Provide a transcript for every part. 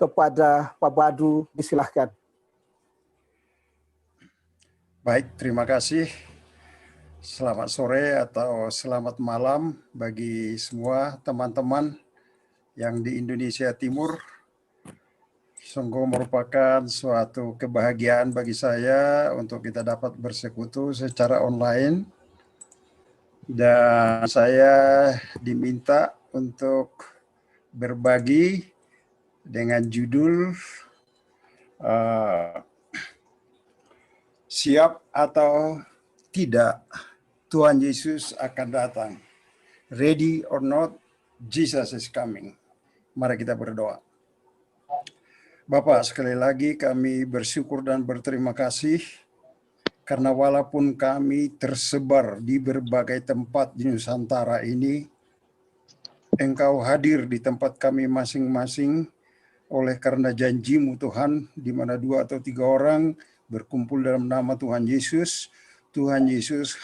kepada Pak Badu, disilahkan. Baik, terima kasih. Selamat sore atau selamat malam bagi semua teman-teman yang di Indonesia Timur. Sungguh merupakan suatu kebahagiaan bagi saya untuk kita dapat bersekutu secara online. Dan saya diminta untuk berbagi dengan judul Siap atau tidak, Tuhan Yesus akan datang. Ready or not, Jesus is coming. Mari kita berdoa. Bapak, sekali lagi kami bersyukur dan berterima kasih karena walaupun kami tersebar di berbagai tempat di Nusantara ini, Engkau hadir di tempat kami masing-masing oleh karena janji-Mu Tuhan, di mana 2 atau 3 orang berkumpul dalam nama Tuhan Yesus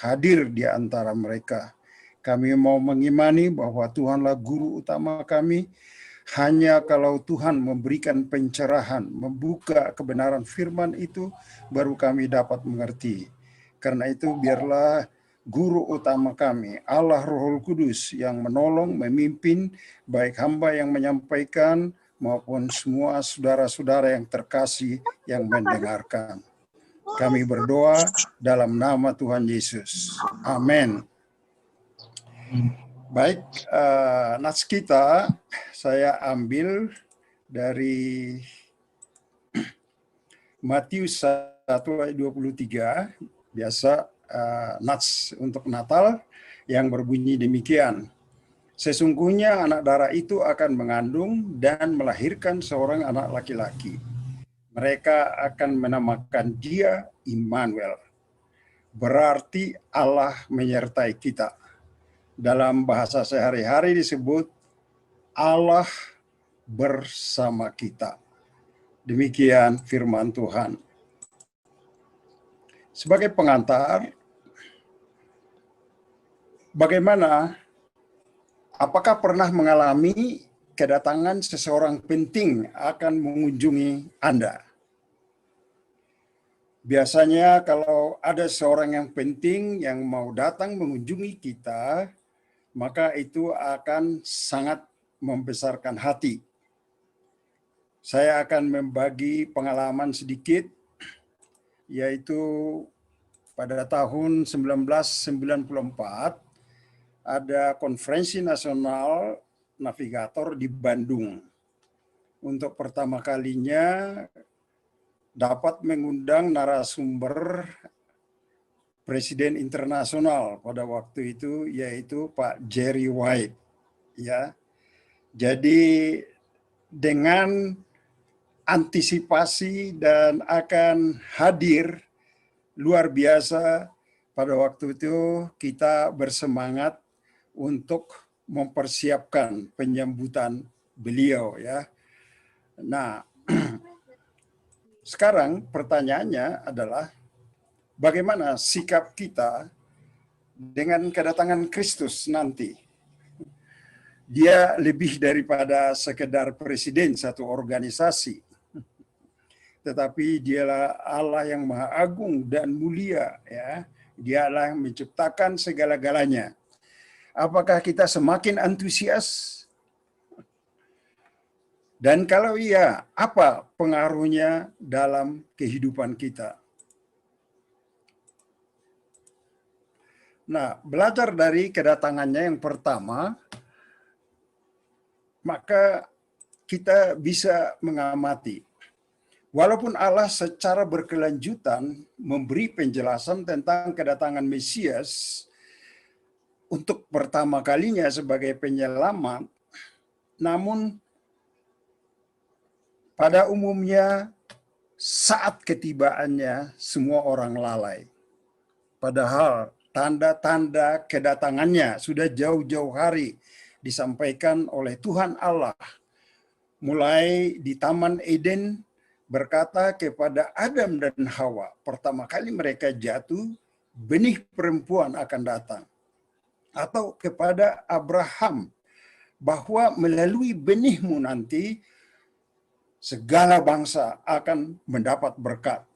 hadir di antara mereka. Kami mau mengimani bahwa Tuhanlah guru utama kami. Hanya kalau Tuhan memberikan pencerahan, membuka kebenaran firman itu, baru kami dapat mengerti. Karena itu biarlah guru utama kami, Allah Roh Kudus, yang menolong, memimpin, baik hamba yang menyampaikan, maupun semua saudara-saudara yang terkasih yang mendengarkan. Kami berdoa dalam nama Tuhan Yesus. Amin. Baik, nats kita saya ambil dari Matius 1 ayat 23, biasa nats untuk Natal yang berbunyi demikian. Sesungguhnya anak darah itu akan mengandung dan melahirkan seorang anak laki-laki. Mereka akan menamakan dia Immanuel. Berarti Allah menyertai kita. Dalam bahasa sehari-hari disebut Allah bersama kita. Demikian firman Tuhan. Sebagai pengantar, apakah pernah mengalami kedatangan seseorang penting akan mengunjungi Anda? Biasanya kalau ada seorang yang penting yang mau datang mengunjungi kita, maka itu akan sangat membesarkan hati. Saya akan membagi pengalaman sedikit, yaitu pada tahun 1994 ada konferensi nasional navigator di Bandung. Untuk pertama kalinya dapat mengundang narasumber presiden internasional pada waktu itu, yaitu Pak Jerry White. Ya, jadi dengan antisipasi dan akan hadir luar biasa, pada waktu itu kita bersemangat untuk mempersiapkan penyambutan beliau, ya. Nah, sekarang pertanyaannya adalah bagaimana sikap kita dengan kedatangan Kristus nanti? Dia lebih daripada sekedar presiden satu organisasi, tetapi dialah Allah yang Maha Agung dan mulia, ya. Dialah yang menciptakan segala-galanya. Apakah kita semakin antusias? Dan kalau iya, apa pengaruhnya dalam kehidupan kita? Nah, belajar dari kedatangannya yang pertama, maka kita bisa mengamati. Walaupun Allah secara berkelanjutan memberi penjelasan tentang kedatangan Mesias untuk pertama kalinya sebagai penyelamat, namun pada umumnya saat ketibaannya semua orang lalai. Padahal tanda-tanda kedatangannya sudah jauh-jauh hari disampaikan oleh Tuhan Allah. Mulai di Taman Eden berkata kepada Adam dan Hawa, pertama kali mereka jatuh, benih perempuan akan datang. Atau kepada Abraham, bahwa melalui benihmu nanti segala bangsa akan mendapat berkat.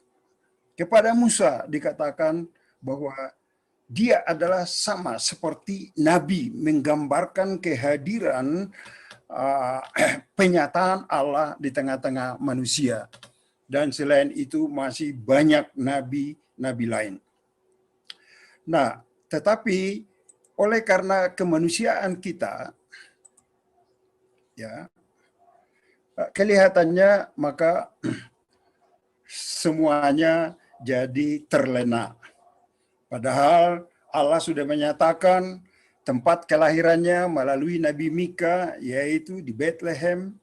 Kepada Musa dikatakan bahwa dia adalah sama seperti Nabi, menggambarkan kehadiran penyataan Allah di tengah-tengah manusia. Dan selain itu masih banyak nabi-nabi lain. Nah, tetapi oleh karena kemanusiaan kita, ya, kelihatannya maka semuanya jadi terlena. Padahal Allah sudah menyatakan tempat kelahirannya melalui Nabi Mika, yaitu di Bethlehem.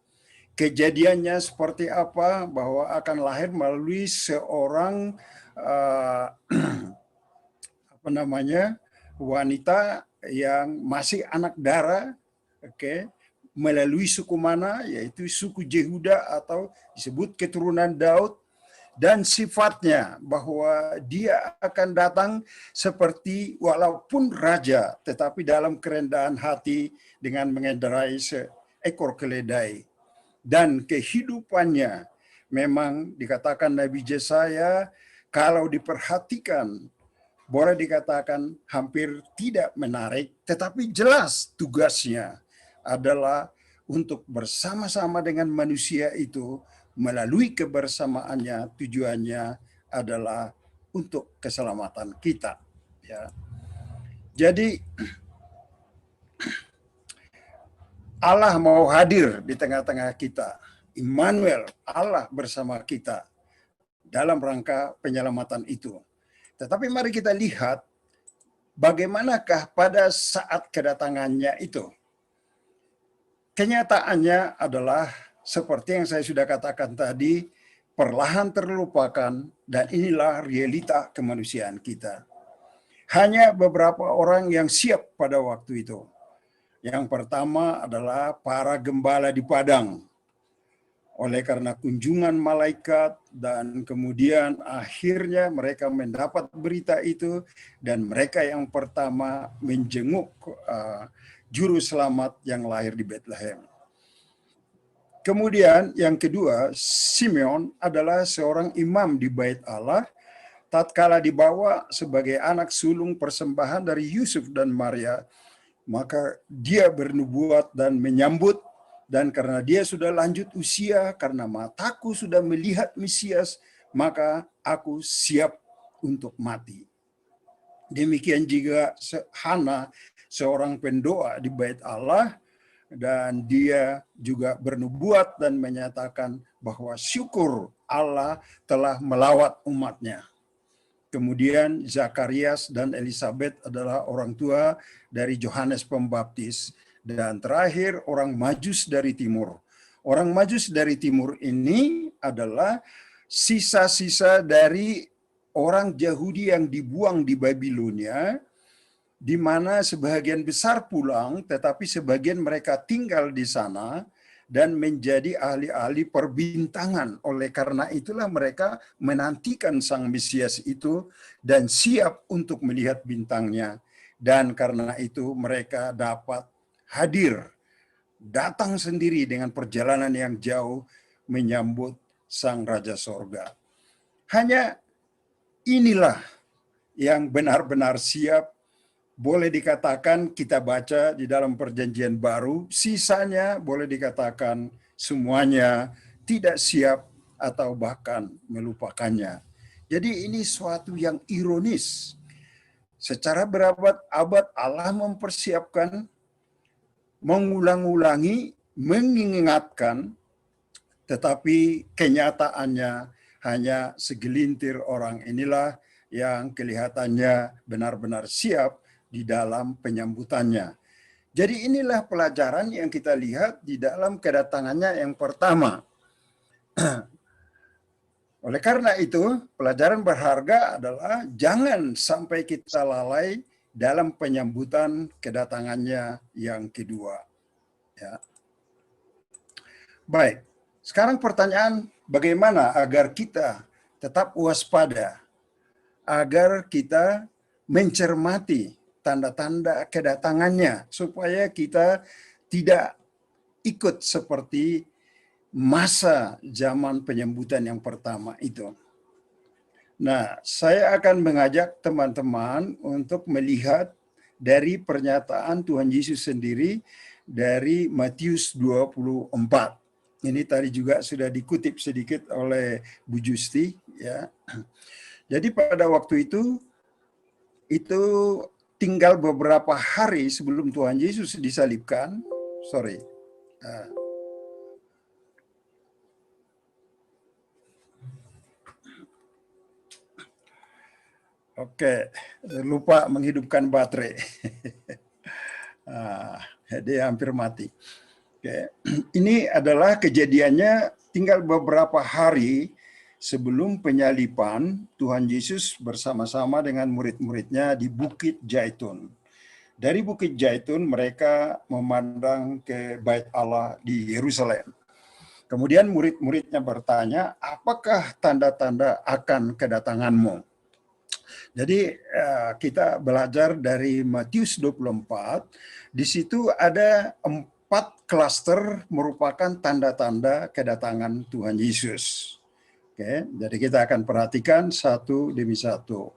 Kejadiannya seperti apa, bahwa akan lahir melalui seorang wanita yang masih anak dara, melalui suku mana, yaitu suku Yehuda atau disebut keturunan Daud. Dan sifatnya bahwa dia akan datang seperti walaupun raja, tetapi dalam kerendahan hati dengan mengendarai seekor keledai. Dan kehidupannya memang dikatakan Nabi Yesaya, kalau diperhatikan boleh dikatakan hampir tidak menarik, tetapi jelas tugasnya adalah untuk bersama-sama dengan manusia itu. Melalui kebersamaannya, tujuannya adalah untuk keselamatan kita. Ya. Jadi Allah mau hadir di tengah-tengah kita. Immanuel, Allah bersama kita dalam rangka penyelamatan itu. Tetapi mari kita lihat bagaimanakah pada saat kedatangannya itu. Kenyataannya adalah seperti yang saya sudah katakan tadi, perlahan terlupakan, dan inilah realita kemanusiaan kita. Hanya beberapa orang yang siap pada waktu itu. Yang pertama adalah para gembala di padang. Oleh karena kunjungan malaikat, dan kemudian akhirnya mereka mendapat berita itu, dan mereka yang pertama menjenguk juru selamat yang lahir di Bethlehem. Kemudian yang kedua, Simeon adalah seorang imam di Bait Allah, tatkala dibawa sebagai anak sulung persembahan dari Yusuf dan Maria, maka dia bernubuat dan menyambut, dan karena dia sudah lanjut usia, karena mataku sudah melihat Mesias, maka aku siap untuk mati. Demikian juga Hana, seorang pendoa di Bait Allah, dan dia juga bernubuat dan menyatakan bahwa syukur Allah telah melawat umatnya. Kemudian Zakarias dan Elizabeth adalah orang tua dari Yohanes Pembaptis. Dan terakhir orang Majus dari timur. Orang Majus dari timur ini adalah sisa-sisa dari orang Yahudi yang dibuang di Babilonia, di mana sebagian besar pulang, tetapi sebagian mereka tinggal di sana dan menjadi ahli-ahli perbintangan. Oleh karena itulah mereka menantikan Sang Mesias itu dan siap untuk melihat bintangnya. Dan karena itu mereka dapat hadir, datang sendiri dengan perjalanan yang jauh menyambut Sang Raja Sorga. Hanya inilah yang benar-benar siap. Boleh dikatakan kita baca di dalam Perjanjian Baru, sisanya boleh dikatakan semuanya tidak siap atau bahkan melupakannya. Jadi ini suatu yang ironis. Secara berabad-abad Allah mempersiapkan, mengulang-ulangi, mengingatkan, tetapi kenyataannya hanya segelintir orang inilah yang kelihatannya benar-benar siap di dalam penyambutannya. Jadi inilah pelajaran yang kita lihat di dalam kedatangannya yang pertama. Oleh karena itu, pelajaran berharga adalah jangan sampai kita lalai dalam penyambutan kedatangannya yang kedua. Ya. Baik, sekarang pertanyaan, bagaimana agar kita tetap waspada, agar kita mencermati tanda-tanda kedatangannya, supaya kita tidak ikut seperti masa zaman penyambutan yang pertama itu. Nah, saya akan mengajak teman-teman untuk melihat dari pernyataan Tuhan Yesus sendiri dari Matius 24. Ini tadi juga sudah dikutip sedikit oleh Bu Justi, ya. Jadi pada waktu itu tinggal beberapa hari sebelum Tuhan Yesus disalibkan. Oke, lupa menghidupkan baterai. Dia hampir mati. Oke. Ini adalah kejadiannya tinggal beberapa hari sebelum penyaliban Tuhan Yesus bersama-sama dengan murid-muridnya di Bukit Zaitun. Dari Bukit Zaitun mereka memandang ke Bait Allah di Yerusalem. Kemudian murid-muridnya bertanya, apakah tanda-tanda akan kedatanganmu? Jadi kita belajar dari Matius 24, di situ ada 4 klaster merupakan tanda-tanda kedatangan Tuhan Yesus. Oke, jadi kita akan perhatikan satu demi satu.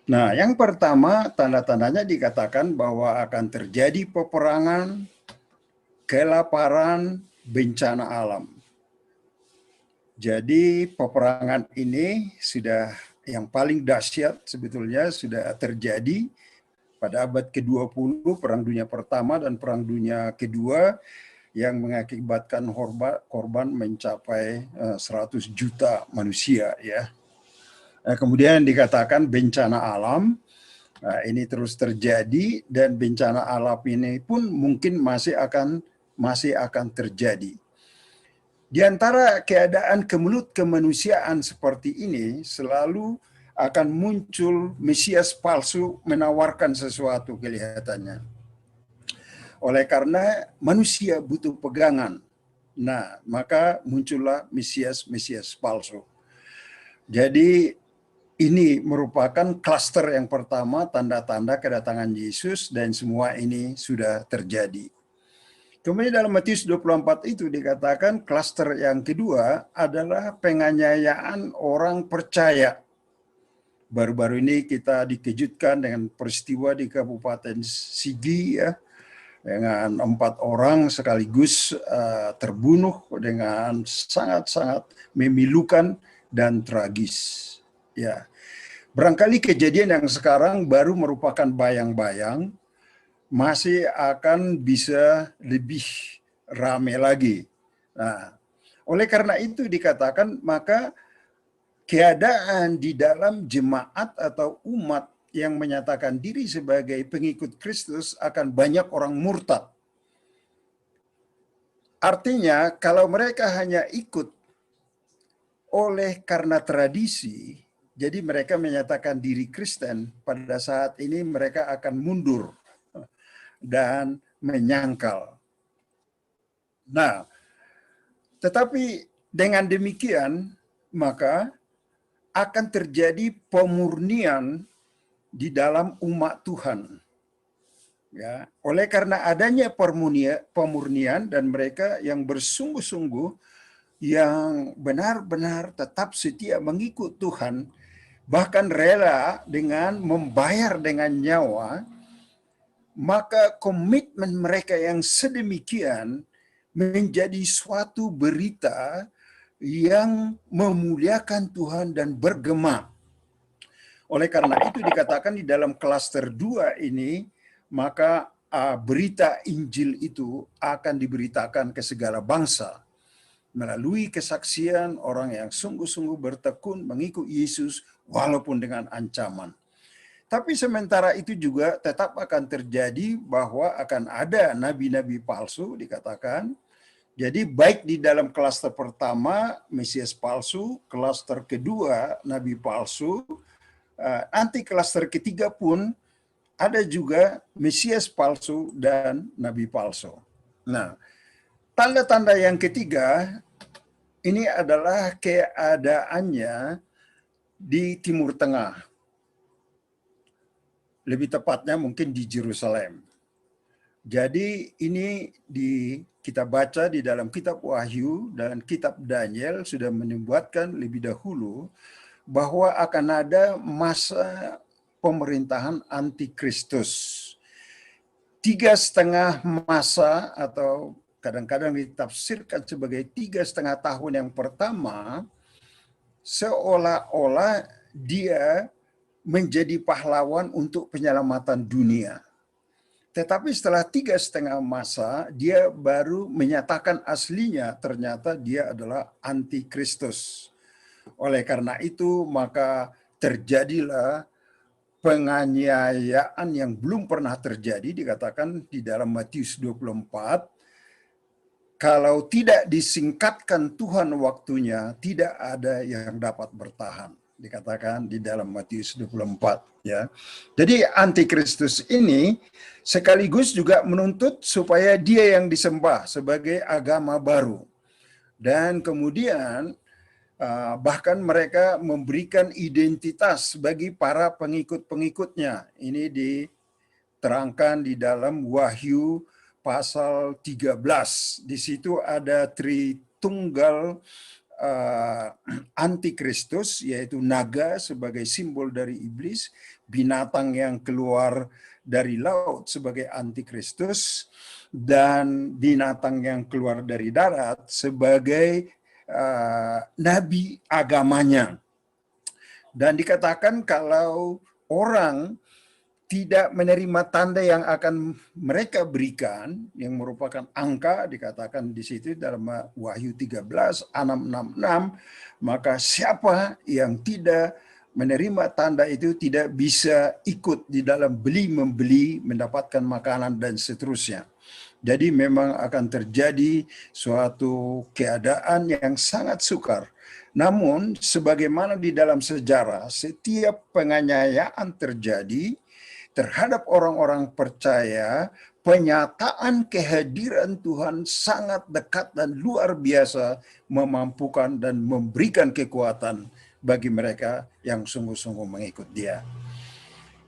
Nah, yang pertama tanda-tandanya dikatakan bahwa akan terjadi peperangan, kelaparan, bencana alam. Jadi peperangan ini sudah yang paling dahsyat sebetulnya sudah terjadi pada abad ke-20, Perang Dunia Pertama dan Perang Dunia Kedua yang mengakibatkan korban mencapai 100 juta manusia, ya. Kemudian dikatakan bencana alam, ini terus terjadi dan bencana alam ini pun mungkin masih akan terjadi. Di antara keadaan kemanusiaan seperti ini selalu akan muncul Mesias palsu menawarkan sesuatu kelihatannya. Oleh karena manusia butuh pegangan. Nah, maka muncullah Mesias palsu. Jadi ini merupakan klaster yang pertama, tanda-tanda kedatangan Yesus, dan semua ini sudah terjadi. Kemudian dalam Matius 24 itu dikatakan klaster yang kedua adalah penganiayaan orang percaya. Baru-baru ini kita dikejutkan dengan peristiwa di Kabupaten Sigi, ya, dengan 4 orang sekaligus terbunuh dengan sangat-sangat memilukan dan tragis. Ya, barangkali kejadian yang sekarang baru merupakan bayang-bayang, masih akan bisa lebih ramai lagi. Nah, oleh karena itu dikatakan maka keadaan di dalam jemaat atau umat yang menyatakan diri sebagai pengikut Kristus akan banyak orang murtad. Artinya kalau mereka hanya ikut oleh karena tradisi, jadi mereka menyatakan diri Kristen, pada saat ini mereka akan mundur dan menyangkal. Nah, tetapi dengan demikian maka akan terjadi pemurnian di dalam umat Tuhan. Ya, oleh karena adanya pemurnian dan mereka yang bersungguh-sungguh, yang benar-benar tetap setia mengikut Tuhan, bahkan rela dengan membayar dengan nyawa, maka komitmen mereka yang sedemikian menjadi suatu berita yang memuliakan Tuhan dan bergema. Oleh karena itu dikatakan di dalam klaster 2 ini, maka berita Injil itu akan diberitakan ke segala bangsa melalui kesaksian orang yang sungguh-sungguh bertekun mengikut Yesus walaupun dengan ancaman. Tapi sementara itu juga tetap akan terjadi bahwa akan ada nabi-nabi palsu dikatakan. Jadi baik di dalam klaster pertama Mesias palsu, klaster kedua nabi palsu, nanti klaster ketiga pun ada juga Mesias palsu dan nabi palsu. Nah, tanda-tanda yang ketiga ini adalah keadaannya di Timur Tengah. Lebih tepatnya mungkin di Yerusalem. Jadi ini kita baca di dalam kitab Wahyu dan kitab Daniel sudah menyebutkan lebih dahulu bahwa akan ada masa pemerintahan antikristus. 3,5 masa atau kadang-kadang ditafsirkan sebagai 3,5 tahun yang pertama, seolah-olah dia menjadi pahlawan untuk penyelamatan dunia. Tetapi setelah 3,5 masa, dia baru menyatakan aslinya, ternyata dia adalah antikristus. Oleh karena itu, maka terjadilah penganiayaan yang belum pernah terjadi, dikatakan di dalam Matius 24, kalau tidak disingkatkan Tuhan waktunya, tidak ada yang dapat bertahan. Dikatakan di dalam Matius 24. Ya. Jadi antikristus ini sekaligus juga menuntut supaya dia yang disembah sebagai agama baru. Dan kemudian bahkan mereka memberikan identitas bagi para pengikut-pengikutnya. Ini diterangkan di dalam Wahyu pasal 13. Di situ ada Tritunggal antikristus, yaitu naga sebagai simbol dari iblis, binatang yang keluar dari laut sebagai antikristus, dan binatang yang keluar dari darat sebagai nabi agamanya. Dan dikatakan kalau orang tidak menerima tanda yang akan mereka berikan, yang merupakan angka, dikatakan di situ dalam Wahyu 13, 666, maka siapa yang tidak menerima tanda itu tidak bisa ikut di dalam beli-membeli, mendapatkan makanan, dan seterusnya. Jadi memang akan terjadi suatu keadaan yang sangat sukar. Namun sebagaimana di dalam sejarah, setiap penganiayaan terjadi terhadap orang-orang percaya, penyataan kehadiran Tuhan sangat dekat dan luar biasa memampukan dan memberikan kekuatan bagi mereka yang sungguh-sungguh mengikut Dia.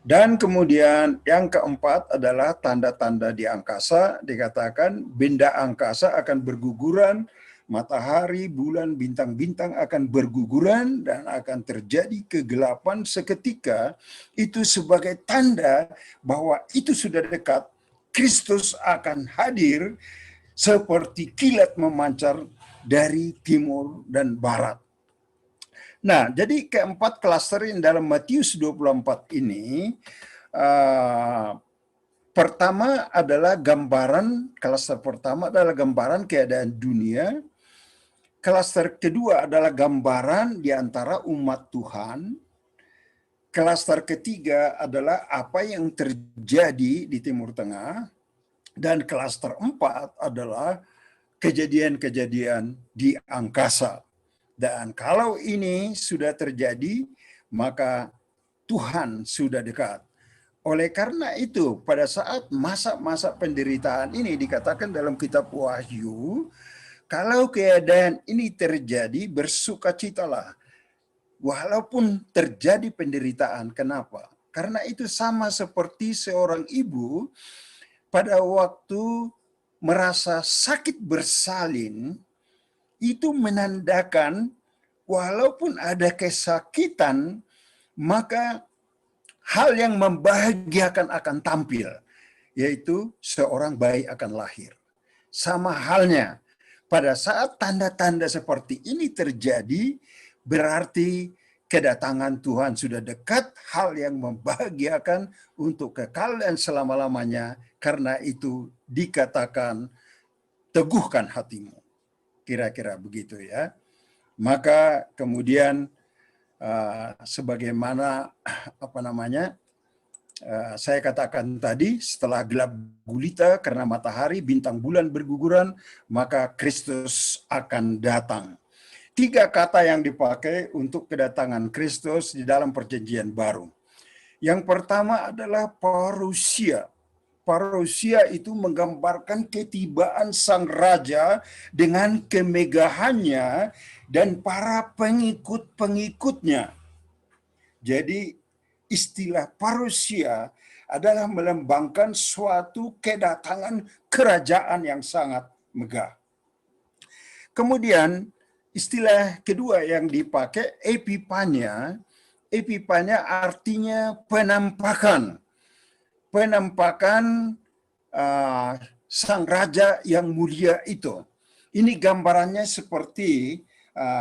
Dan kemudian yang keempat adalah tanda-tanda di angkasa. Dikatakan benda angkasa akan berguguran, matahari, bulan, bintang-bintang akan berguguran, dan akan terjadi kegelapan seketika. Itu sebagai tanda bahwa itu sudah dekat. Kristus akan hadir seperti kilat memancar dari timur dan barat. Nah, jadi keempat klaster yang dalam Matius 24 ini, pertama adalah gambaran, klaster pertama adalah gambaran keadaan dunia. Klaster kedua adalah gambaran di antara umat Tuhan. Klaster ketiga adalah apa yang terjadi di Timur Tengah. Dan klaster 4 adalah kejadian-kejadian di angkasa. Dan kalau ini sudah terjadi, maka Tuhan sudah dekat. Oleh karena itu, pada saat masa-masa penderitaan ini dikatakan dalam kitab Wahyu, kalau keadaan ini terjadi, bersukacitalah. Walaupun terjadi penderitaan, kenapa? Karena itu sama seperti seorang ibu pada waktu merasa sakit bersalin, itu menandakan walaupun ada kesakitan, maka hal yang membahagiakan akan tampil, yaitu seorang bayi akan lahir. Sama halnya, pada saat tanda-tanda seperti ini terjadi, berarti kedatangan Tuhan sudah dekat, hal yang membahagiakan untuk kekal dan selama-lamanya. Karena itu dikatakan, teguhkan hatimu. Kira-kira begitu ya. Maka kemudian sebagaimana saya katakan tadi, setelah gelap gulita karena matahari, bintang, bulan berguguran, maka Kristus akan datang. 3 kata yang dipakai untuk kedatangan Kristus di dalam Perjanjian Baru. Yang pertama adalah parousia. Parousia itu menggambarkan ketibaan sang raja dengan kemegahannya dan para pengikut-pengikutnya. Jadi istilah parousia adalah melambangkan suatu kedatangan kerajaan yang sangat megah. Kemudian istilah kedua yang dipakai epipania. Epipania artinya penampakan. Penampakan sang raja yang mulia itu. Ini gambarannya seperti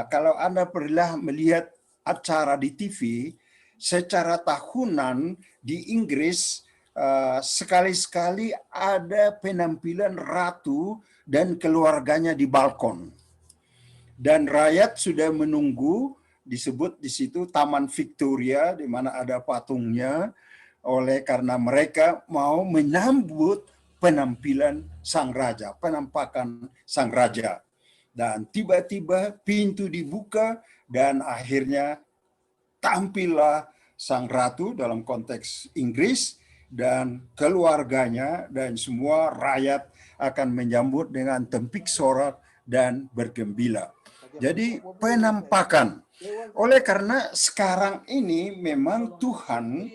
kalau Anda pernah melihat acara di TV, secara tahunan di Inggris sekali-sekali ada penampilan ratu dan keluarganya di balkon. Dan rakyat sudah menunggu, disebut di situ Taman Victoria, di mana ada patungnya, oleh karena mereka mau menyambut penampilan sang raja, penampakan sang raja. Dan tiba-tiba pintu dibuka dan akhirnya tampillah sang ratu dalam konteks Inggris dan keluarganya, dan semua rakyat akan menyambut dengan tempik sorak dan bergembira. Jadi penampakan. Oleh karena sekarang ini memang Tuhan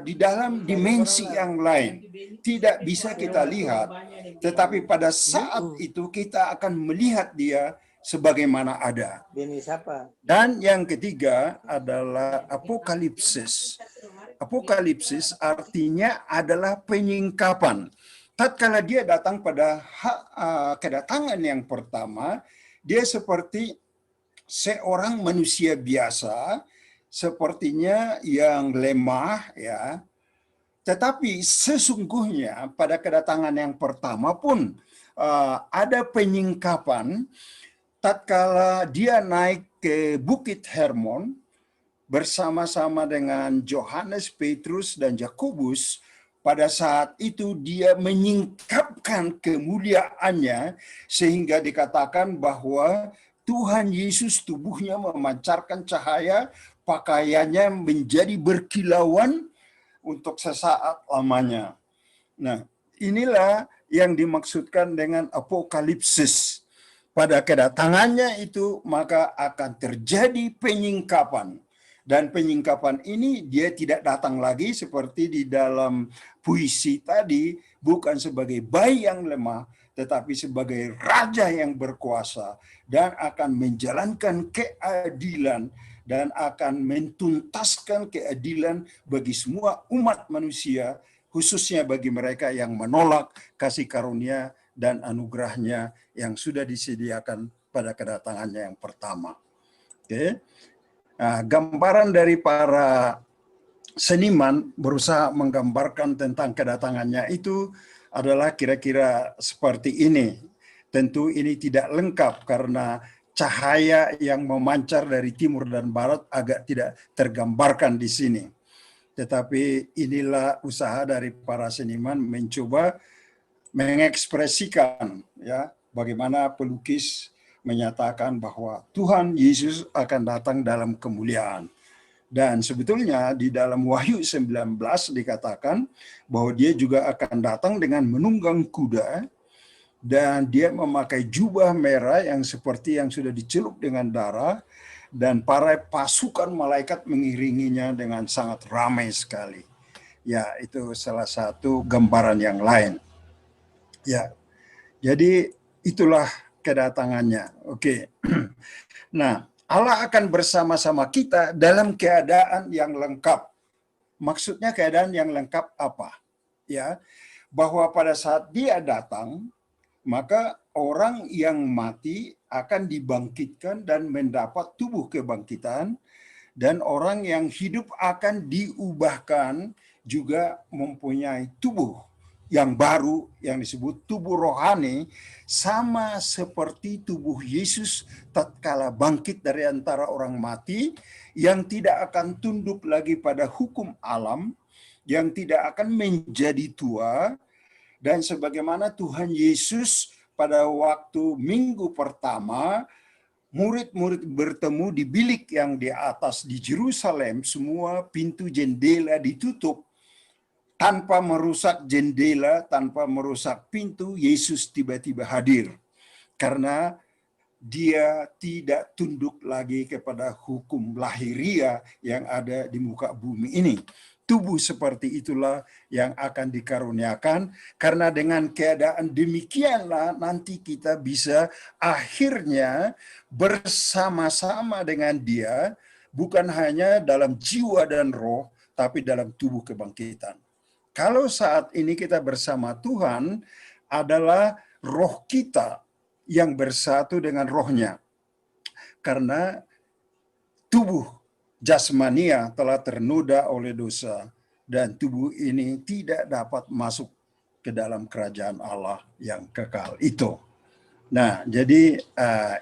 di dalam dimensi yang lain tidak bisa kita lihat, tetapi pada saat itu kita akan melihat Dia sebagaimana ada. Dan yang ketiga adalah apokalipsis. Apokalipsis artinya adalah penyingkapan. Tatkala Dia datang pada kedatangan yang pertama, Dia seperti seorang manusia biasa, sepertinya yang lemah, ya. Tetapi sesungguhnya pada kedatangan yang pertama pun ada penyingkapan. Tatkala Dia naik ke Bukit Hermon bersama-sama dengan Yohanes, Petrus, dan Yakobus, pada saat itu Dia menyingkapkan kemuliaannya sehingga dikatakan bahwa Tuhan Yesus tubuhnya memancarkan cahaya, pakaiannya menjadi berkilauan untuk sesaat lamanya. Nah, inilah yang dimaksudkan dengan apokalipsis. Pada kedatangannya itu maka akan terjadi penyingkapan. Dan penyingkapan ini Dia tidak datang lagi seperti di dalam puisi tadi, bukan sebagai bayi yang lemah, tetapi sebagai raja yang berkuasa dan akan menjalankan keadilan dan akan mentuntaskan keadilan bagi semua umat manusia, khususnya bagi mereka yang menolak kasih karunia dan anugerahnya yang sudah disediakan pada kedatangannya yang pertama. Oke. Nah, gambaran dari para seniman berusaha menggambarkan tentang kedatangannya itu adalah kira-kira seperti ini. Tentu ini tidak lengkap karena cahaya yang memancar dari timur dan barat agak tidak tergambarkan di sini. Tetapi inilah usaha dari para seniman mencoba mengekspresikan, ya, bagaimana pelukis menyatakan bahwa Tuhan Yesus akan datang dalam kemuliaan. Dan sebetulnya di dalam Wahyu 19 dikatakan bahwa Dia juga akan datang dengan menunggang kuda, dan Dia memakai jubah merah yang seperti yang sudah dicelup dengan darah, dan para pasukan malaikat mengiringinya dengan sangat ramai sekali. Ya, itu salah satu gambaran yang lain. Ya, jadi itulah kedatangannya. Oke. Nah, Allah akan bersama-sama kita dalam keadaan yang lengkap. Maksudnya keadaan yang lengkap apa? Ya, bahwa pada saat Dia datang, maka orang yang mati akan dibangkitkan dan mendapat tubuh kebangkitan, dan orang yang hidup akan diubahkan juga mempunyai tubuh yang baru yang disebut tubuh rohani, sama seperti tubuh Yesus tatkala bangkit dari antara orang mati, yang tidak akan tunduk lagi pada hukum alam, yang tidak akan menjadi tua. Dan sebagaimana Tuhan Yesus pada waktu minggu pertama, murid-murid bertemu di bilik yang di atas di Yerusalem, semua pintu jendela ditutup. Tanpa merusak jendela, tanpa merusak pintu, Yesus tiba-tiba hadir. Karena Dia tidak tunduk lagi kepada hukum lahiria yang ada di muka bumi ini. tubuh seperti itulah yang akan dikaruniakan, karena dengan keadaan demikianlah nanti kita bisa akhirnya bersama-sama dengan Dia, bukan hanya dalam jiwa dan roh, tapi dalam tubuh kebangkitan. Kalau saat ini kita bersama Tuhan adalah roh kita yang bersatu dengan rohnya, karena tubuh jasmania telah ternoda oleh dosa, dan tubuh ini tidak dapat masuk ke dalam kerajaan Allah yang kekal itu. Nah, jadi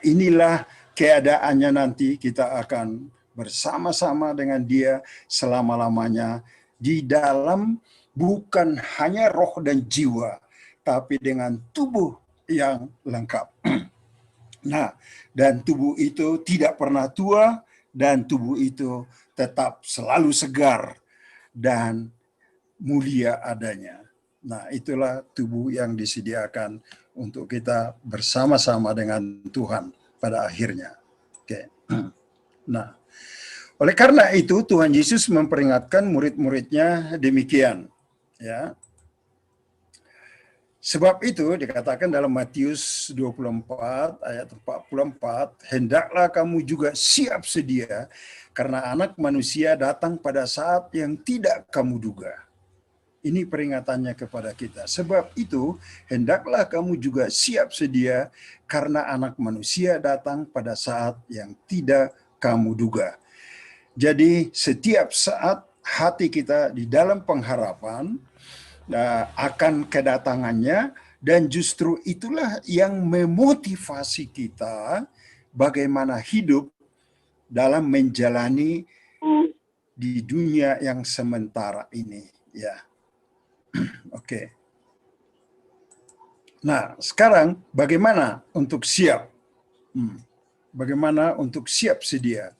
inilah keadaannya nanti, kita akan bersama-sama dengan Dia selama-lamanya di dalam bukan hanya roh dan jiwa, tapi dengan tubuh yang lengkap. Nah, dan tubuh itu tidak pernah tua, dan tubuh itu tetap selalu segar dan mulia adanya. Nah, itulah tubuh yang disediakan untuk kita bersama-sama dengan Tuhan pada akhirnya. Oke. Nah, oleh karena itu Tuhan Yesus memperingatkan murid-muridnya demikian, ya. Sebab itu dikatakan dalam Matius 24 ayat 44, hendaklah kamu juga siap sedia, karena Anak Manusia datang pada saat yang tidak kamu duga. Ini peringatannya kepada kita. Sebab itu hendaklah kamu juga siap sedia, karena Anak Manusia datang pada saat yang tidak kamu duga. Jadi setiap saat hati kita di dalam pengharapan akan kedatangannya, dan justru itulah yang memotivasi kita bagaimana hidup dalam menjalani di dunia yang sementara ini, ya. Oke. Nah, sekarang bagaimana untuk siap? Bagaimana untuk siap sedia?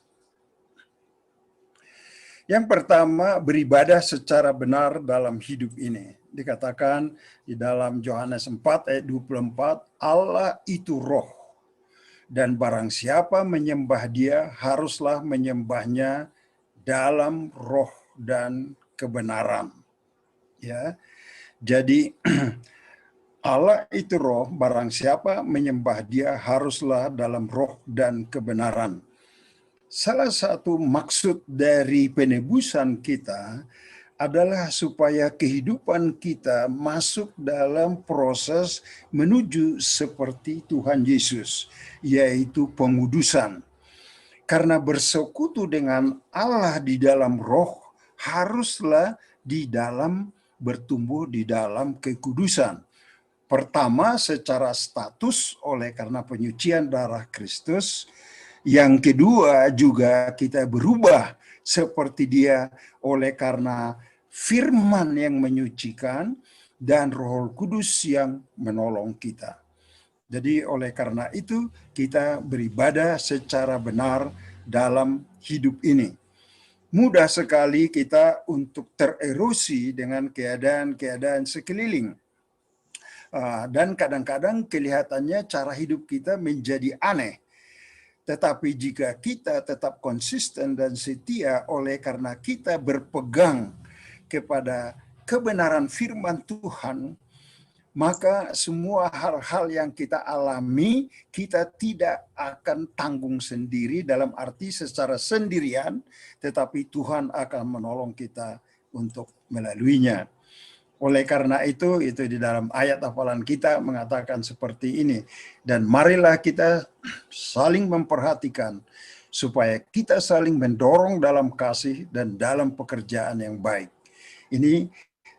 Yang pertama, beribadah secara benar dalam hidup ini. Dikatakan di dalam Yohanes 4 ayat 24, Allah itu roh, dan barang siapa menyembah Dia haruslah menyembahnya dalam roh dan kebenaran. Ya. Jadi Allah itu roh, barang siapa menyembah Dia haruslah dalam roh dan kebenaran. Salah satu maksud dari penebusan kita adalah supaya kehidupan kita masuk dalam proses menuju seperti Tuhan Yesus, yaitu pengudusan. Karena bersekutu dengan Allah di dalam roh, haruslah di dalam bertumbuh di dalam kekudusan. Pertama, secara status oleh karena penyucian darah Kristus. Yang kedua, juga kita berubah seperti Dia oleh karena firman yang menyucikan dan Roh Kudus yang menolong kita. Jadi oleh karena itu kita beribadah secara benar dalam hidup ini. Mudah sekali kita untuk tererosi dengan keadaan-keadaan sekeliling. Dan kadang-kadang kelihatannya cara hidup kita menjadi aneh. Tetapi jika kita tetap konsisten dan setia oleh karena kita berpegang kepada kebenaran firman Tuhan, maka semua hal-hal yang kita alami, kita tidak akan tanggung sendiri dalam arti secara sendirian, tetapi Tuhan akan menolong kita untuk melaluinya. Oleh karena itu di dalam ayat hafalan kita mengatakan seperti ini. Dan marilah kita saling memperhatikan supaya kita saling mendorong dalam kasih dan dalam pekerjaan yang baik. Ini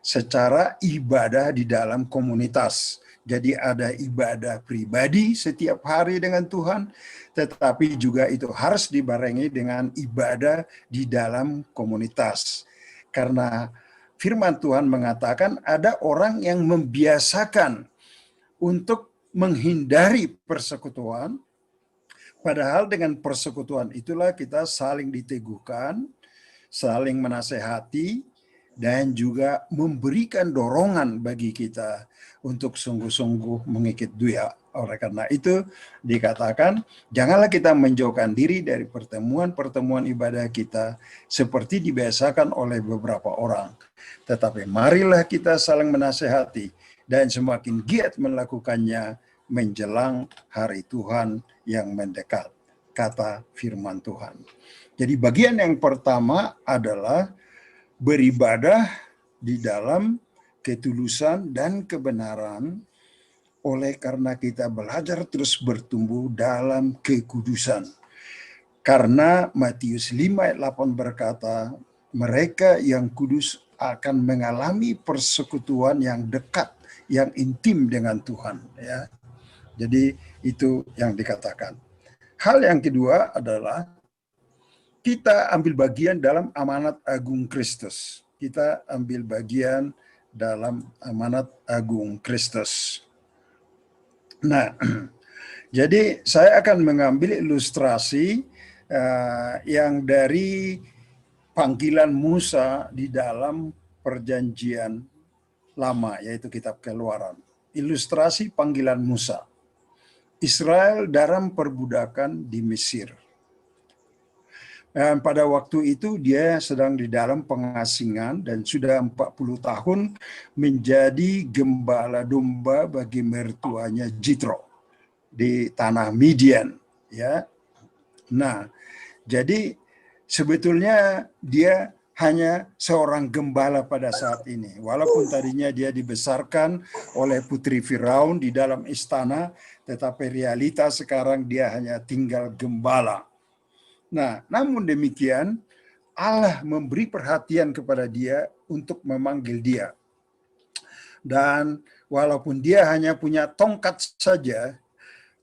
secara ibadah di dalam komunitas. Jadi ada ibadah pribadi setiap hari dengan Tuhan, tetapi juga itu harus dibarengi dengan ibadah di dalam komunitas. Karena firman Tuhan mengatakan ada orang yang membiasakan untuk menghindari persekutuan, padahal dengan persekutuan itulah kita saling diteguhkan, saling menasehati, dan juga memberikan dorongan bagi kita untuk sungguh-sungguh mengikut Oleh karena itu dikatakan, janganlah kita menjauhkan diri dari pertemuan-pertemuan ibadah kita seperti dibiasakan oleh beberapa orang. Tetapi marilah kita saling menasehati dan semakin giat melakukannya menjelang hari Tuhan yang mendekat. Kata firman Tuhan. Jadi bagian yang pertama adalah beribadah di dalam ketulusan dan kebenaran, oleh karena kita belajar terus bertumbuh dalam kekudusan. Karena Matius 5 ayat 8 berkata, mereka yang kudus akan mengalami persekutuan yang dekat, yang intim dengan Tuhan. Ya. Jadi itu yang dikatakan. Hal yang kedua adalah kita ambil bagian dalam amanat agung Kristus. Kita ambil bagian dalam amanat agung Kristus. Nah, jadi saya akan mengambil ilustrasi yang dari panggilan Musa di dalam perjanjian lama, yaitu kitab Keluaran. Ilustrasi panggilan Musa. Israel dalam perbudakan di Mesir. Dan pada waktu itu dia sedang di dalam pengasingan dan sudah 40 tahun menjadi gembala domba bagi mertuanya Jitro di tanah Midian. Ya. Nah, jadi sebetulnya dia hanya seorang gembala pada saat ini. Walaupun tadinya dia dibesarkan oleh putri Firaun di dalam istana, tetapi realitas sekarang dia hanya tinggal gembala. Nah, namun demikian Allah memberi perhatian kepada dia untuk memanggil dia. Dan walaupun dia hanya punya tongkat saja,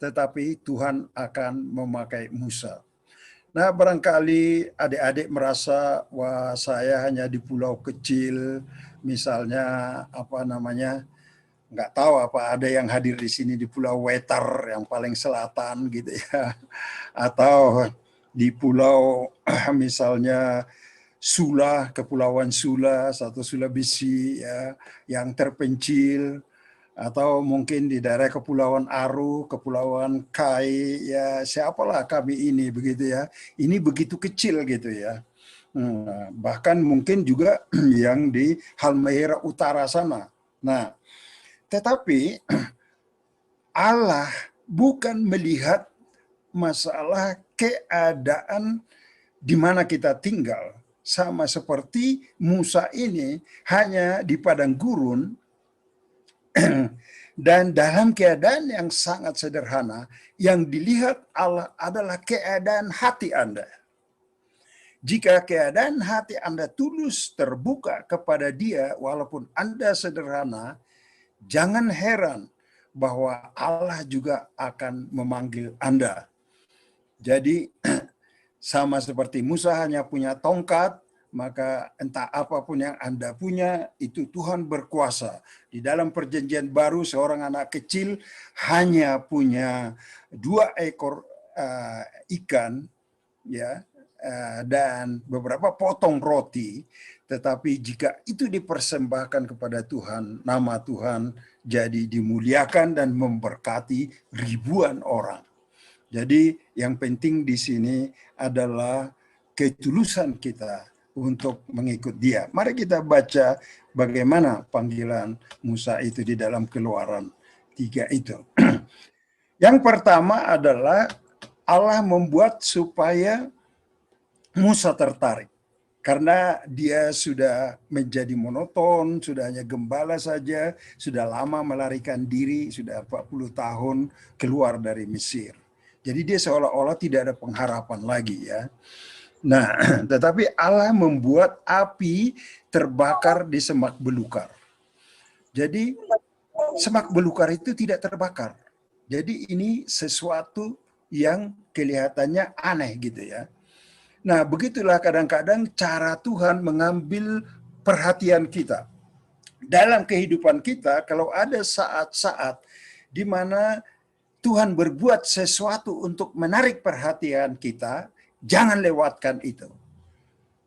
tetapi Tuhan akan memakai Musa. Nah, barangkali adik-adik merasa, wah saya hanya di pulau kecil, misalnya nggak tahu apa ada yang hadir di sini di Pulau Wetar yang paling selatan gitu ya, atau di pulau misalnya Sula, Kepulauan Sula, satu Sulawesi ya, yang terpencil, atau mungkin di daerah Kepulauan Aru, Kepulauan Kai, ya siapalah kami ini begitu ya. Ini begitu kecil gitu ya. Bahkan mungkin juga yang di Halmahera Utara sana. Nah, tetapi Allah bukan melihat masalah keadaan di mana kita tinggal. Sama seperti Musa ini hanya di padang gurun dan dalam keadaan yang sangat sederhana, yang dilihat Allah adalah keadaan hati Anda. Jika keadaan hati Anda tulus terbuka kepada Dia, walaupun Anda sederhana, jangan heran bahwa Allah juga akan memanggil Anda. Jadi sama seperti Musa hanya punya tongkat, maka entah apapun yang Anda punya, itu Tuhan berkuasa. Di dalam perjanjian baru, seorang anak kecil hanya punya 2 ekor ikan, ya, dan beberapa potong roti. Tetapi jika itu dipersembahkan kepada Tuhan, nama Tuhan jadi dimuliakan dan memberkati ribuan orang. Jadi yang penting di sini adalah ketulusan kita untuk mengikut Dia. Mari kita baca bagaimana panggilan Musa itu di dalam Keluaran 3 itu. Yang pertama adalah Allah membuat supaya Musa tertarik. Karena dia sudah menjadi monoton, sudah hanya gembala saja, sudah lama melarikan diri, sudah 40 tahun keluar dari Mesir. Jadi dia seolah-olah tidak ada pengharapan lagi ya. Nah, tetapi Allah membuat api terbakar di semak belukar. Jadi semak belukar itu tidak terbakar. Jadi ini sesuatu yang kelihatannya aneh gitu ya. Nah, begitulah kadang-kadang cara Tuhan mengambil perhatian kita. Dalam kehidupan kita, kalau ada saat-saat di mana Tuhan berbuat sesuatu untuk menarik perhatian kita, jangan lewatkan itu.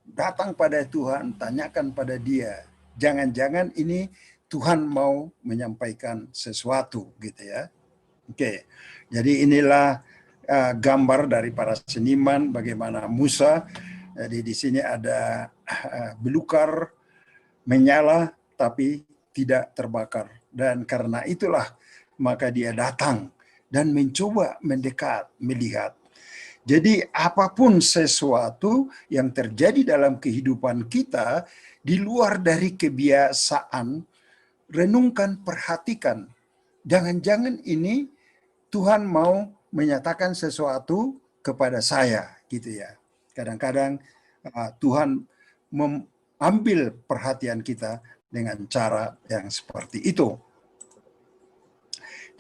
Datang pada Tuhan, tanyakan pada Dia. Jangan-jangan ini Tuhan mau menyampaikan sesuatu gitu ya. Oke, jadi inilah gambar dari para seniman bagaimana Musa. Jadi di sini ada belukar menyala tapi tidak terbakar. Dan karena itulah maka dia datang dan mencoba mendekat, melihat. Jadi apapun sesuatu yang terjadi dalam kehidupan kita di luar dari kebiasaan, renungkan, perhatikan. Jangan-jangan ini Tuhan mau menyatakan sesuatu kepada saya, gitu ya. Kadang-kadang Tuhan mengambil perhatian kita dengan cara yang seperti itu.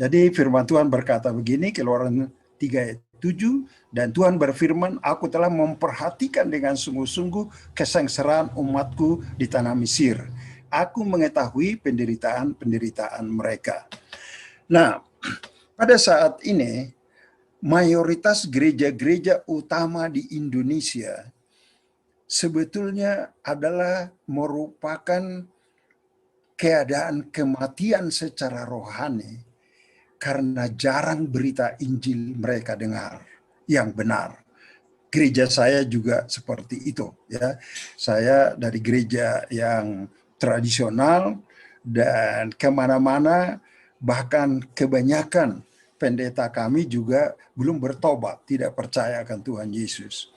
Jadi firman Tuhan berkata begini, Keluaran 3:7, dan Tuhan berfirman, aku telah memperhatikan dengan sungguh-sungguh kesengsaraan umatku di tanah Mesir. Aku mengetahui penderitaan mereka. Nah, pada saat ini, mayoritas gereja-gereja utama di Indonesia sebetulnya adalah merupakan keadaan kematian secara rohani karena jarang berita Injil mereka dengar yang benar. Gereja saya juga seperti itu, ya. Saya dari gereja yang tradisional dan kemana-mana, bahkan kebanyakan pendeta kami juga belum bertobat, tidak percaya akan Tuhan Yesus.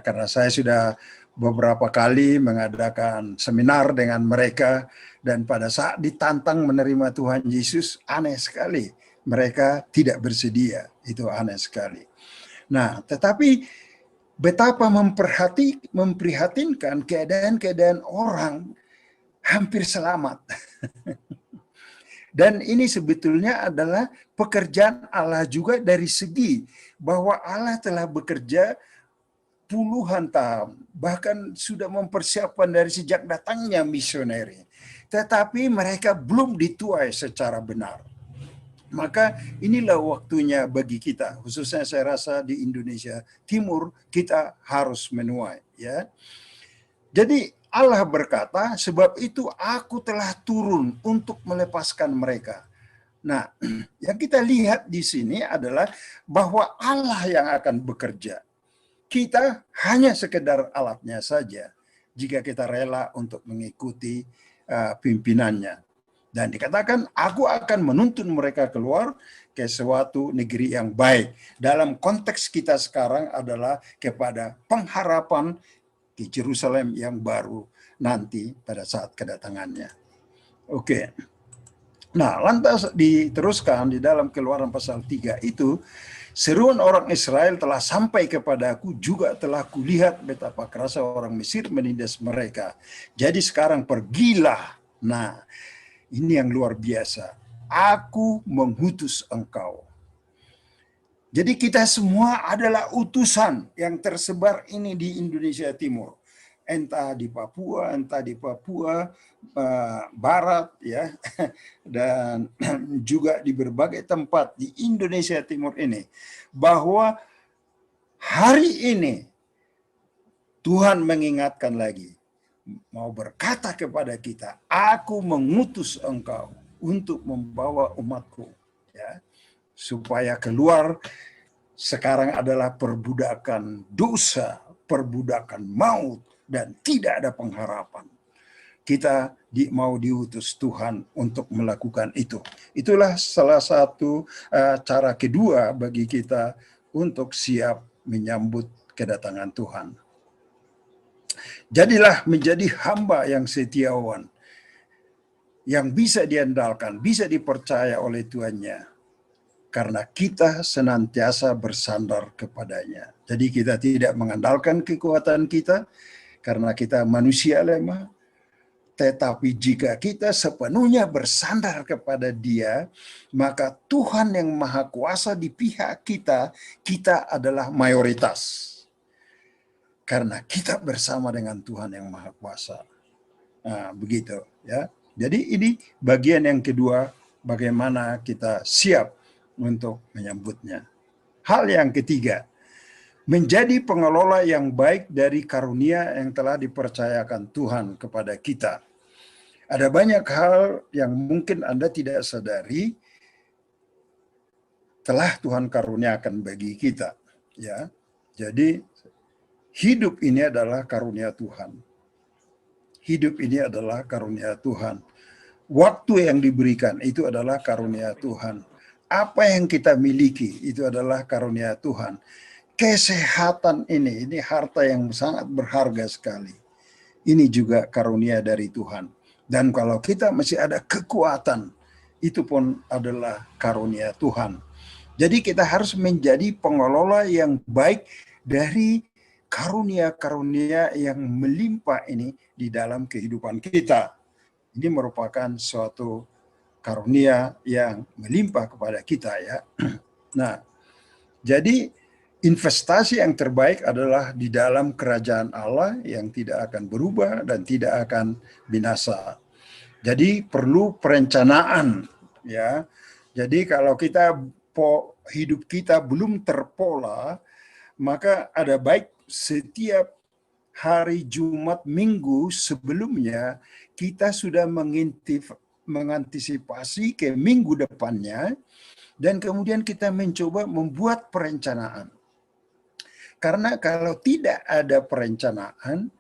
Karena saya sudah beberapa kali mengadakan seminar dengan mereka, dan pada saat ditantang menerima Tuhan Yesus, aneh sekali. Mereka tidak bersedia, itu aneh sekali. Nah, tetapi betapa memprihatinkan keadaan-keadaan orang hampir selamat. Dan ini sebetulnya adalah pekerjaan Allah juga dari segi bahwa Allah telah bekerja puluhan tahun, bahkan sudah mempersiapkan dari sejak datangnya misioneri. Tetapi mereka belum dituai secara benar. Maka inilah waktunya bagi kita, khususnya saya rasa di Indonesia Timur, kita harus menuai. Ya. Jadi Allah berkata, sebab itu aku telah turun untuk melepaskan mereka. Nah, yang kita lihat di sini adalah bahwa Allah yang akan bekerja. Kita hanya sekedar alatnya saja jika kita rela untuk mengikuti pimpinannya. Dan dikatakan, aku akan menuntun mereka keluar ke suatu negeri yang baik. Dalam konteks kita sekarang adalah kepada pengharapan di Yerusalem yang baru nanti pada saat kedatangannya. Oke. Nah, lantas diteruskan di dalam Keluaran pasal 3 itu, seruan orang Israel telah sampai kepadaku, juga telah kulihat betapa kerasa orang Mesir menindas mereka. Jadi sekarang pergilah. Nah, ini yang luar biasa. Aku mengutus engkau. Jadi kita semua adalah utusan yang tersebar ini di Indonesia Timur. Entah di Papua, entah di Papua Barat, ya, dan juga di berbagai tempat di Indonesia Timur ini, bahwa hari ini Tuhan mengingatkan lagi, mau berkata kepada kita, aku mengutus engkau untuk membawa umatku, ya, supaya keluar. Sekarang adalah perbudakan dosa, perbudakan maut, dan tidak ada pengharapan. Kita mau diutus Tuhan untuk melakukan itu. Itulah salah satu cara kedua bagi kita untuk siap menyambut kedatangan Tuhan. Jadilah menjadi hamba yang setiawan, yang bisa diandalkan, bisa dipercaya oleh Tuannya. Karena kita senantiasa bersandar kepadanya. Jadi kita tidak mengandalkan kekuatan kita, karena kita manusia lemah. Tetapi jika kita sepenuhnya bersandar kepada Dia, maka Tuhan yang Maha Kuasa di pihak kita, kita adalah mayoritas. Karena kita bersama dengan Tuhan yang Maha Kuasa. Nah, begitu ya. Jadi ini bagian yang kedua, bagaimana kita siap untuk menyambutnya. Hal yang ketiga, menjadi pengelola yang baik dari karunia yang telah dipercayakan Tuhan kepada kita. Ada banyak hal yang mungkin Anda tidak sadari, telah Tuhan karuniakan bagi kita, ya. Jadi hidup ini adalah karunia Tuhan. Hidup ini adalah karunia Tuhan. Waktu yang diberikan itu adalah karunia Tuhan. Apa yang kita miliki itu adalah karunia Tuhan. Kesehatan ini harta yang sangat berharga sekali. Ini juga karunia dari Tuhan. Dan kalau kita masih ada kekuatan, itu pun adalah karunia Tuhan. Jadi kita harus menjadi pengelola yang baik dari karunia-karunia yang melimpah ini di dalam kehidupan kita. Ini merupakan suatu karunia yang melimpah kepada kita, ya. Nah, jadi investasi yang terbaik adalah di dalam kerajaan Allah yang tidak akan berubah dan tidak akan binasa. Jadi perlu perencanaan, ya. Jadi kalau hidup kita belum terpola, maka ada baik setiap hari Jumat Minggu sebelumnya kita sudah mengantisipasi ke minggu depannya, dan kemudian kita mencoba membuat perencanaan. Karena kalau tidak ada perencanaan,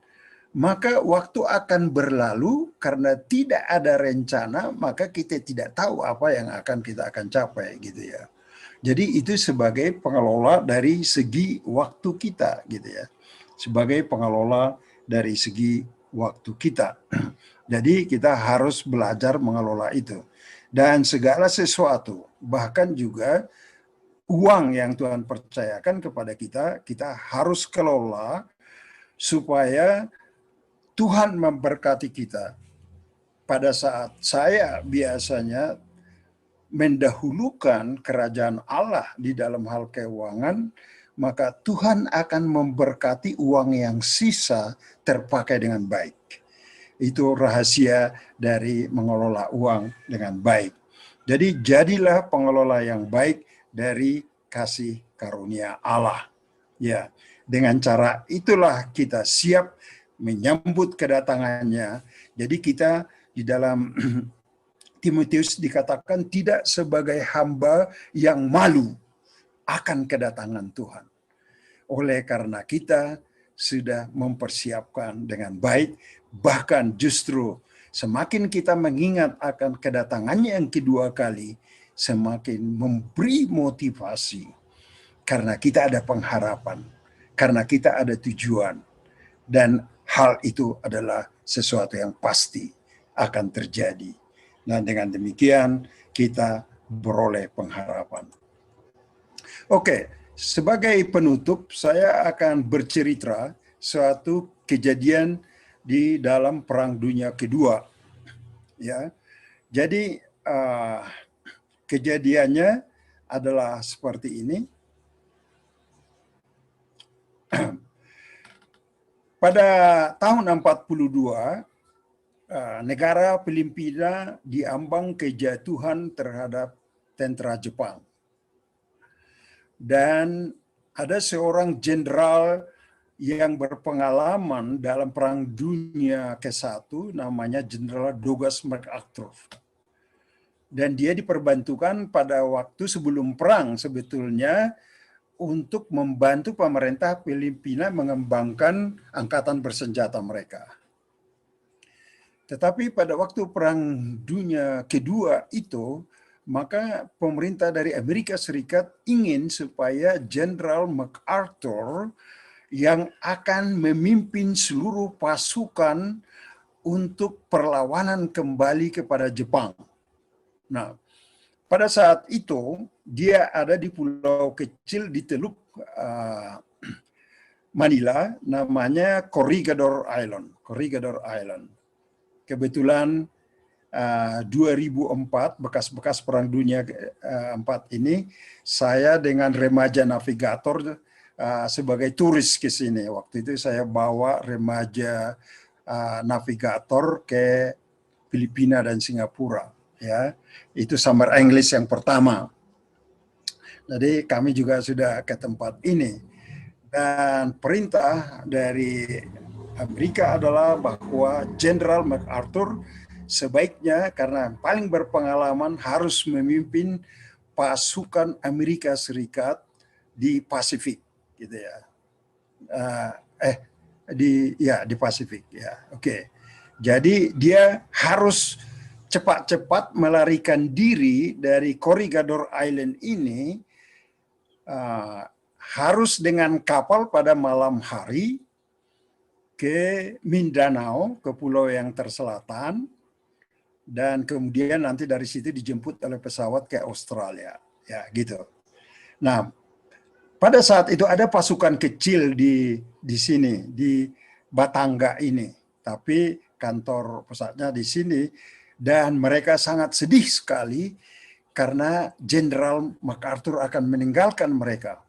maka waktu akan berlalu. Karena tidak ada rencana, maka kita tidak tahu apa yang kita akan capai, gitu ya. Jadi itu sebagai pengelola dari segi waktu kita, gitu ya. Sebagai pengelola dari segi waktu kita. Jadi kita harus belajar mengelola itu. Dan segala sesuatu, bahkan juga uang yang Tuhan percayakan kepada kita, kita harus kelola supaya Tuhan memberkati kita. Pada saat saya biasanya mendahulukan kerajaan Allah di dalam hal keuangan, maka Tuhan akan memberkati uang yang sisa terpakai dengan baik. Itu rahasia dari mengelola uang dengan baik. Jadi jadilah pengelola yang baik dari kasih karunia Allah. Ya, dengan cara itulah kita siap menyambut kedatangannya. Jadi kita di dalam Timotius dikatakan tidak sebagai hamba yang malu akan kedatangan Tuhan. Oleh karena kita sudah mempersiapkan dengan baik, bahkan justru semakin kita mengingat akan kedatangannya yang kedua kali, semakin memberi motivasi. Karena kita ada pengharapan, karena kita ada tujuan, dan hal itu adalah sesuatu yang pasti akan terjadi. Nah, dengan demikian kita beroleh pengharapan. Oke, sebagai penutup saya akan bercerita suatu kejadian di dalam Perang Dunia Kedua. Ya, jadi kejadiannya adalah seperti ini. Pada tahun 42, negara Filipina diambang kejatuhan terhadap tentara Jepang. Dan ada seorang jenderal yang berpengalaman dalam Perang Dunia ke-1, namanya Jenderal Douglas MacArthur. Dan dia diperbantukan pada waktu sebelum perang sebetulnya untuk membantu pemerintah Filipina mengembangkan angkatan bersenjata mereka. Tetapi pada waktu Perang Dunia Kedua itu, maka pemerintah dari Amerika Serikat ingin supaya Jenderal MacArthur yang akan memimpin seluruh pasukan untuk perlawanan kembali kepada Jepang. Nah, pada saat itu dia ada di pulau kecil di Teluk Manila, namanya Corregidor Island. Corregidor Island. Kebetulan 2004, bekas-bekas Perang Dunia 4 ini, saya dengan remaja navigator sebagai turis ke sini. Waktu itu saya bawa remaja navigator ke Filipina dan Singapura. Ya, itu summer English yang pertama. Jadi kami juga sudah ke tempat ini. Dan perintah dari Amerika adalah bahwa Jenderal MacArthur sebaiknya, karena paling berpengalaman, harus memimpin pasukan Amerika Serikat di Pasifik, gitu ya. Di Pasifik, ya. Oke. Jadi dia harus cepat-cepat melarikan diri dari Corregidor Island ini, harus dengan kapal pada malam hari ke Mindanao, ke pulau yang terselatan, dan kemudian nanti dari situ dijemput oleh pesawat ke Australia, ya gitu. Nah, pada saat itu ada pasukan kecil di sini, di Batangga ini, tapi kantor pusatnya di sini, dan mereka sangat sedih sekali karena Jenderal MacArthur akan meninggalkan mereka.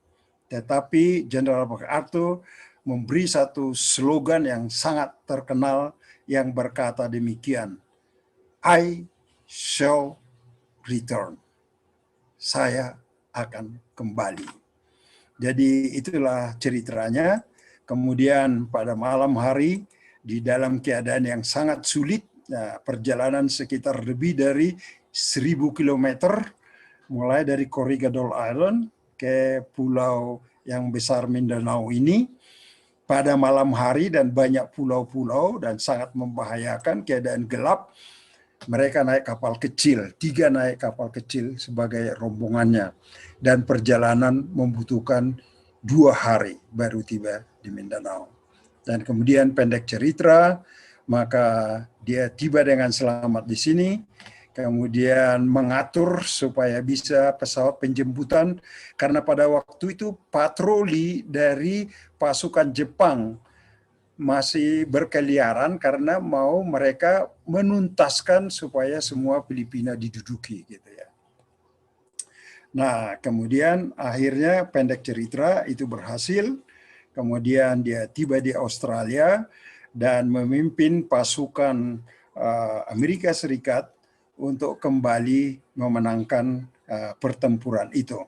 Tetapi Jenderal MacArthur memberi satu slogan yang sangat terkenal yang berkata demikian, I shall return. Saya akan kembali. Jadi itulah ceritanya. Kemudian pada malam hari di dalam keadaan yang sangat sulit, perjalanan sekitar lebih dari 1000 kilometer, mulai dari Corregidor Island ke pulau yang besar Mindanao ini, pada malam hari dan banyak pulau-pulau dan sangat membahayakan, keadaan gelap. Mereka naik kapal kecil, 3 naik kapal kecil sebagai rombongannya. Dan perjalanan membutuhkan 2 hari baru tiba di Mindanao. Dan kemudian pendek cerita, maka dia tiba dengan selamat di sini, kemudian mengatur supaya bisa pesawat penjemputan, karena pada waktu itu patroli dari pasukan Jepang masih berkeliaran karena mau mereka menuntaskan supaya semua Filipina diduduki, gitu ya. Nah, kemudian akhirnya pendek cerita itu berhasil. Kemudian dia tiba di Australia dan memimpin pasukan Amerika Serikat untuk kembali memenangkan pertempuran itu.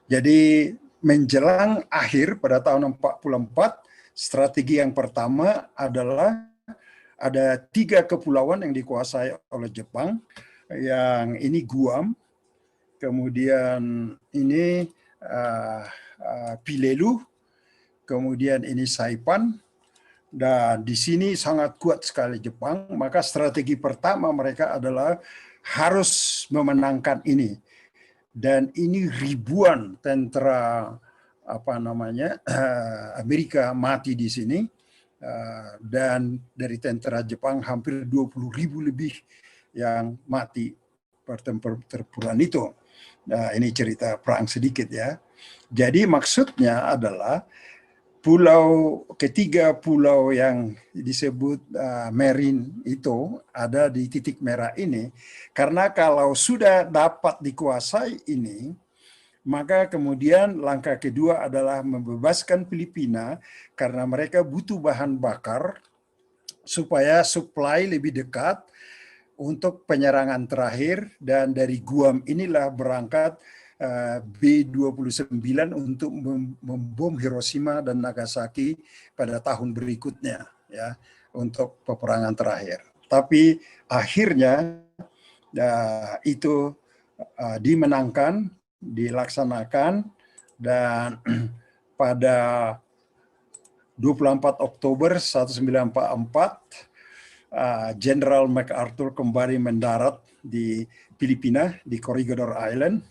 Jadi menjelang akhir pada tahun 44, strategi yang pertama adalah ada 3 kepulauan yang dikuasai oleh Jepang. Yang ini Guam, kemudian ini Pilelu, kemudian ini Saipan, dan di sini sangat kuat sekali Jepang. Maka strategi pertama mereka adalah harus memenangkan ini. Dan ini ribuan tentara Amerika mati di sini, dan dari tentara Jepang hampir 20.000 lebih yang mati pertempuran itu. Nah, ini cerita perang sedikit ya. Jadi maksudnya adalah ketiga pulau yang disebut Marine itu ada di titik merah ini, karena kalau sudah dapat dikuasai ini, maka kemudian langkah kedua adalah membebaskan Filipina, karena mereka butuh bahan bakar supaya supply lebih dekat untuk penyerangan terakhir, dan dari Guam inilah berangkat B-29 untuk membom Hiroshima dan Nagasaki pada tahun berikutnya, ya, untuk peperangan terakhir. Tapi akhirnya itu dimenangkan, dilaksanakan, dan pada 24 Oktober 1944 Jenderal MacArthur kembali mendarat di Filipina, di Corregidor Island,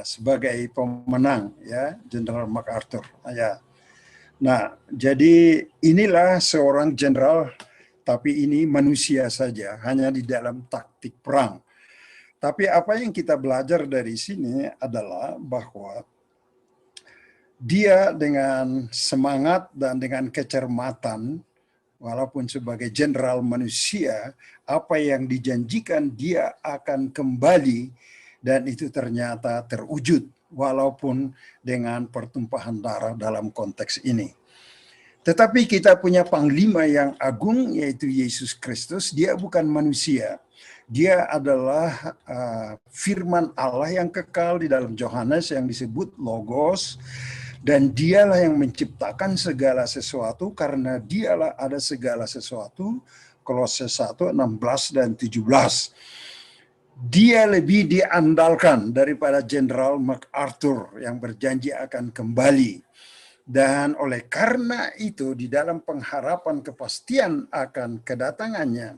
sebagai pemenang, ya, Jenderal MacArthur. Ya. Nah, jadi inilah seorang jenderal, tapi ini manusia saja, hanya di dalam taktik perang. Tapi apa yang kita belajar dari sini adalah bahwa dia dengan semangat dan dengan kecermatan, walaupun sebagai jenderal manusia, apa yang dijanjikan dia akan kembali, dan itu ternyata terwujud, walaupun dengan pertumpahan darah dalam konteks ini. Tetapi kita punya panglima yang agung, yaitu Yesus Kristus. Dia bukan manusia. Dia adalah firman Allah yang kekal di dalam Yohanes yang disebut Logos. Dan dialah yang menciptakan segala sesuatu, karena dialah ada segala sesuatu. Kolose 1, 16 dan 17. dia lebih diandalkan daripada Jenderal MacArthur yang berjanji akan kembali. Dan oleh karena itu, di dalam pengharapan kepastian akan kedatangannya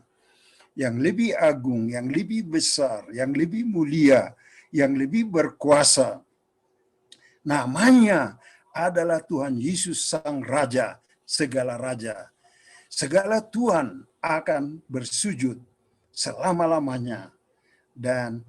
yang lebih agung, yang lebih besar, yang lebih mulia, yang lebih berkuasa, namanya adalah Tuhan Yesus Sang Raja, segala raja. Segala Tuhan akan bersujud selama-lamanya. Dan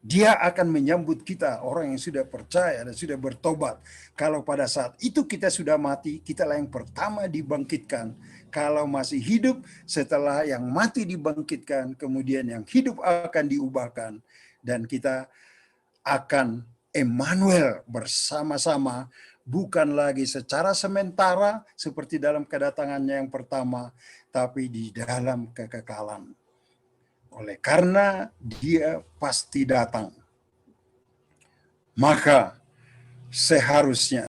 dia akan menyambut kita, orang yang sudah percaya dan sudah bertobat. Kalau pada saat itu kita sudah mati, kitalah yang pertama dibangkitkan. Kalau masih hidup, setelah yang mati dibangkitkan, kemudian yang hidup akan diubahkan. Dan kita akan Emmanuel bersama-sama, bukan lagi secara sementara seperti dalam kedatangannya yang pertama, tapi di dalam kekekalan. Oleh karena dia pasti datang, maka seharusnya